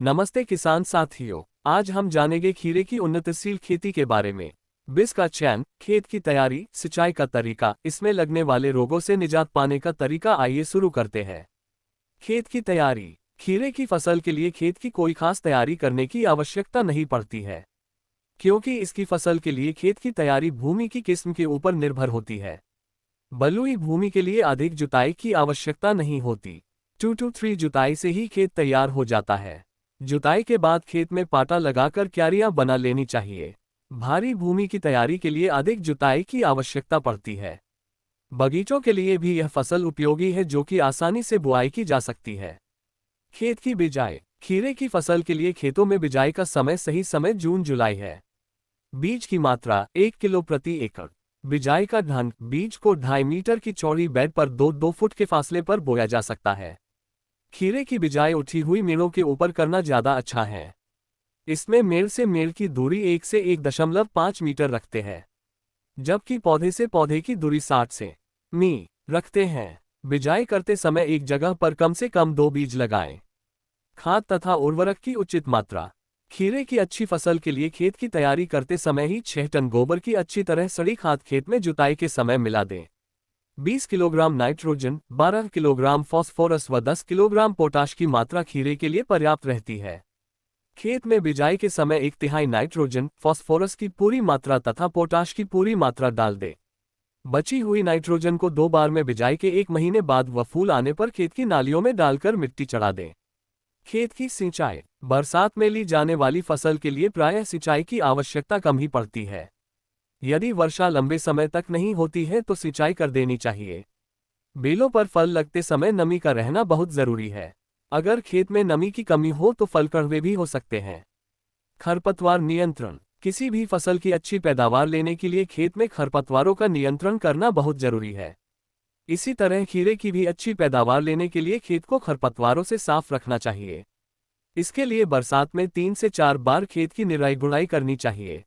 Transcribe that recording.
नमस्ते किसान साथियों, आज हम जानेंगे खीरे की उन्नतशील खेती के बारे में। बीज का चयन, खेत की तैयारी, सिंचाई का तरीका, इसमें लगने वाले रोगों से निजात पाने का तरीका। आइए शुरू करते हैं। खेत की तैयारी। खीरे की फसल के लिए खेत की कोई खास तैयारी करने की आवश्यकता नहीं पड़ती है, क्योंकि इसकी फसल के लिए खेत की तैयारी भूमि की किस्म के ऊपर निर्भर होती है। बलुई भूमि के लिए अधिक जुताई की आवश्यकता नहीं होती। 2-3 जुताई से ही खेत तैयार हो जाता है। जुताई के बाद खेत में पाटा लगाकर क्यारियां बना लेनी चाहिए। भारी भूमि की तैयारी के लिए अधिक जुताई की आवश्यकता पड़ती है। बगीचों के लिए भी यह फसल उपयोगी है, जो कि आसानी से बुआई की जा सकती है। खेत की बिजाई। खीरे की फसल के लिए खेतों में बिजाई का सही समय जून जुलाई है। बीज की मात्रा 1 किलो प्रति एकड़। बिजाई का ढंग। बीज को 2.5 मीटर की चौड़ी बेड पर 2-2 फुट के फासले पर बोया जा सकता है। खीरे की बिजाई उठी हुई मेड़ों के ऊपर करना ज्यादा अच्छा है। इसमें मेड़ से मेड़ की दूरी 1 से 1.5 मीटर रखते हैं, जबकि पौधे से पौधे की दूरी 60 से मी रखते हैं। बिजाई करते समय एक जगह पर कम से कम 2 बीज लगाएं। खाद तथा उर्वरक की उचित मात्रा। खीरे की अच्छी फसल के लिए खेत की तैयारी करते समय ही 6 टन गोबर की अच्छी तरह सड़ी खाद खेत में जुताई के समय मिला दें। 20 किलोग्राम नाइट्रोजन, 12 किलोग्राम फास्फोरस व 10 किलोग्राम पोटाश की मात्रा खीरे के लिए पर्याप्त रहती है। खेत में बिजाई के समय 1/3 नाइट्रोजन, फास्फोरस की पूरी मात्रा तथा पोटाश की पूरी मात्रा डाल दें। बची हुई नाइट्रोजन को 2 बार में बिजाई के 1 महीने बाद व फूल आने पर खेत की नालियों में डालकर मिट्टी चढ़ा दें। खेत की सिंचाई। बरसात में ली जाने वाली फसल के लिए प्रायः सिंचाई की आवश्यकता कम ही पड़ती है। यदि वर्षा लंबे समय तक नहीं होती है तो सिंचाई कर देनी चाहिए। बेलों पर फल लगते समय नमी का रहना बहुत जरूरी है। अगर खेत में नमी की कमी हो तो फल कड़वे भी हो सकते हैं। खरपतवार नियंत्रण। किसी भी फसल की अच्छी पैदावार लेने के लिए खेत में खरपतवारों का नियंत्रण करना बहुत जरूरी है। इसी तरह खीरे की भी अच्छी पैदावार लेने के लिए खेत को खरपतवारों से साफ रखना चाहिए। इसके लिए बरसात में 3 से 4 बार खेत की निराई गुड़ाई करनी चाहिए।